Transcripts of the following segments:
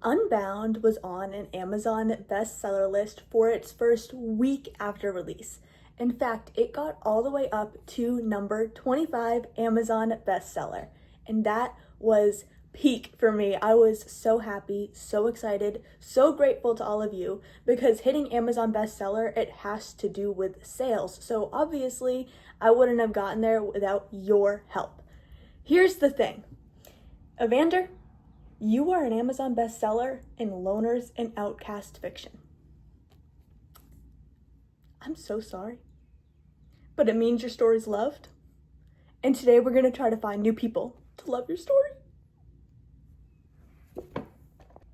Unbound was on an Amazon bestseller list for its first week after release. In fact, it got all the way up to number 25 Amazon bestseller, and that was peak for me. I was so happy, so excited, so grateful to all of you, because hitting Amazon bestseller, it has to do with sales. So obviously, I wouldn't have gotten there without your help. Here's the thing. Evander, you are an Amazon bestseller in LONERS and OUTCAST fiction. I'm so sorry, but it means your story's loved. And today we're going to try to find new people to love your story.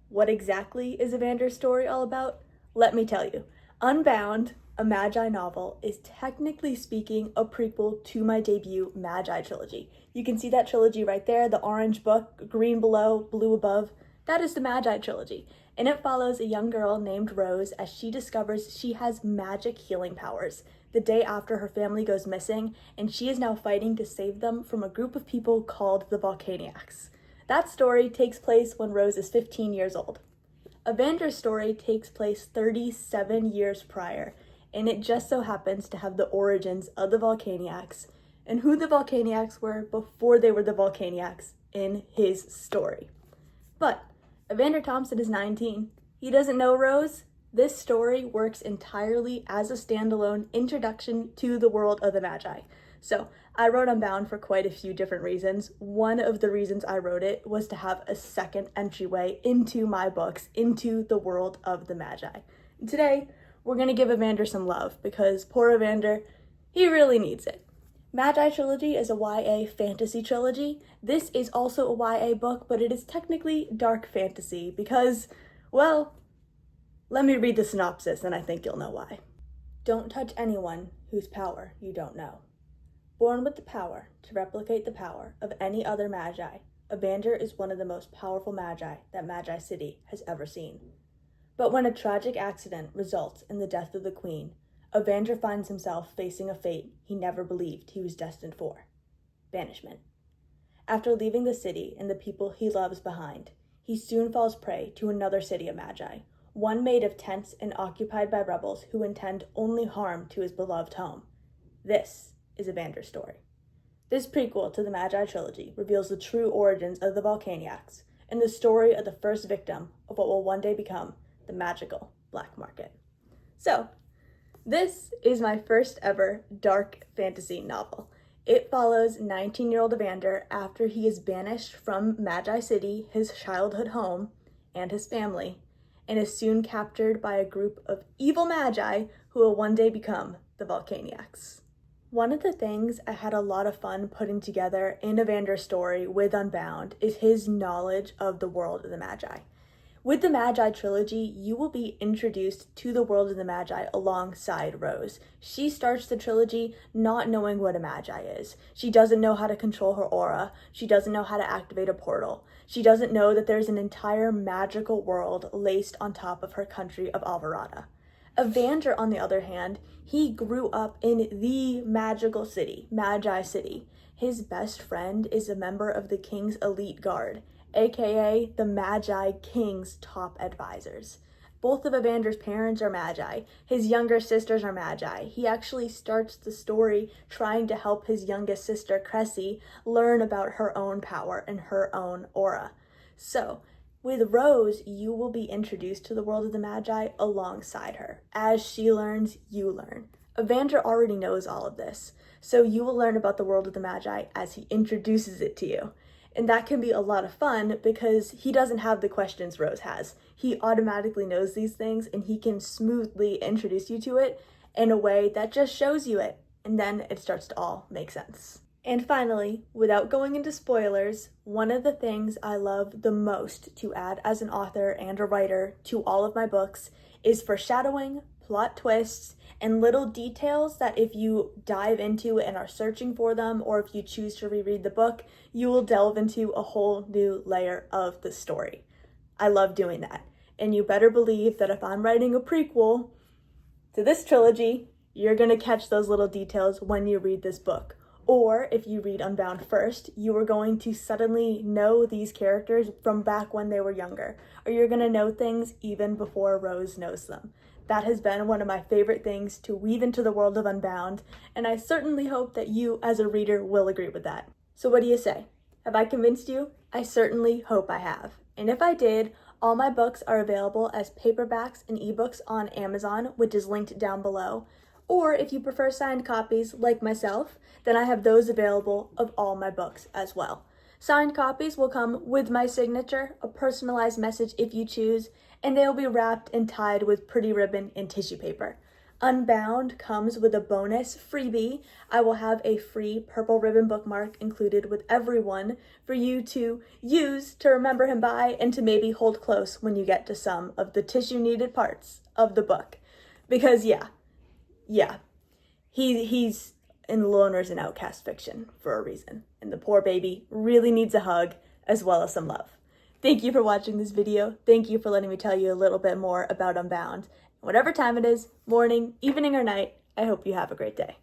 What exactly is Evander's story all about? Let me tell you. Unbound, a Mageye novel, is technically speaking a prequel to my debut Mageye Trilogy. You can see that trilogy right there, the orange book, green below, blue above. That is the Mageye Trilogy, and it follows a young girl named Rose as she discovers she has magic healing powers the day after her family goes missing, and she is now fighting to save them from a group of people called the Volcaniacs. That story takes place when Rose is 15 years old. Evander's story takes place 37 years prior, and it just so happens to have the origins of the Volcaniacs and who the Volcaniacs were before they were the Volcaniacs in his story. But Evander Thompson is 19. He doesn't know Rose. This story works entirely as a standalone introduction to the world of the Mageye. So I wrote Unbound for quite a few different reasons. One of the reasons I wrote it was to have a second entryway into my books, into the world of the Mageye. And today, we're going to give Evander some love because poor Evander, he really needs it. Mageye Trilogy is a YA fantasy trilogy. This is also a YA book, but it is technically dark fantasy because, well, let me read the synopsis and I think you'll know why. Don't touch anyone whose power you don't know. Born with the power to replicate the power of any other Mageye, Evander is one of the most powerful Mageye that Mageye City has ever seen. But when a tragic accident results in the death of the queen, Evander finds himself facing a fate he never believed he was destined for: banishment. After leaving the city and the people he loves behind, he soon falls prey to another city of Mageye, one made of tents and occupied by rebels who intend only harm to his beloved home. This is Evander's story. This prequel to the Mageye Trilogy reveals the true origins of the Volcaniacs and the story of the first victim of what will one day become the magical black market. So, this is my first ever dark fantasy novel. It follows 19-year-old Evander after he is banished from Mageye City, his childhood home, and his family, and is soon captured by a group of evil Mageye who will one day become the Volcaniacs. One of the things I had a lot of fun putting together in Evander's story with Unbound is his knowledge of the world of the Mageye. With the Mageye Trilogy, you will be introduced to the world of the Mageye alongside Rose. She starts the trilogy not knowing what a Mageye is. She doesn't know how to control her aura. She doesn't know how to activate a portal. She doesn't know that there's an entire magical world laced on top of her country of Alvarada. Evander, on the other hand, he grew up in the magical city, Mageye City. His best friend is a member of the king's elite guard, aka the Mageye King's top advisors. Both of Evander's parents are Mageye. His younger sisters are Mageye. He actually starts the story trying to help his youngest sister, Cressy, learn about her own power and her own aura. So, with Rose, you will be introduced to the world of the Mageye alongside her. As she learns, you learn. Evander already knows all of this, so you will learn about the world of the Mageye as he introduces it to you. And that can be a lot of fun because he doesn't have the questions Rose has. He automatically knows these things and he can smoothly introduce you to it in a way that just shows you it. And then it starts to all make sense. And finally, without going into spoilers, one of the things I love the most to add as an author and a writer to all of my books is foreshadowing, plot twists, and little details that if you dive into and are searching for them, or if you choose to reread the book, you will delve into a whole new layer of the story. I love doing that. And you better believe that if I'm writing a prequel to this trilogy, you're going to catch those little details when you read this book. Or if you read Unbound first, you are going to suddenly know these characters from back when they were younger, or you're going to know things even before Rose knows them. That has been one of my favorite things to weave into the world of Unbound, and I certainly hope that you as a reader will agree with that. So what do you say? Have I convinced you? I certainly hope I have. And if I did, all my books are available as paperbacks and ebooks on Amazon, which is linked down below. Or if you prefer signed copies, like myself, then I have those available of all my books as well. Signed copies will come with my signature, a personalized message if you choose, and they will be wrapped and tied with pretty ribbon and tissue paper. Unbound comes with a bonus freebie. I will have a free purple ribbon bookmark included with every one for you to use to remember him by and to maybe hold close when you get to some of the tissue needed parts of the book. Because he's in LONERS and OUTCASTS fiction for a reason. And the poor baby really needs a hug as well as some love. Thank you for watching this video. Thank you for letting me tell you a little bit more about Unbound. Whatever time it is, morning, evening, or night, I hope you have a great day.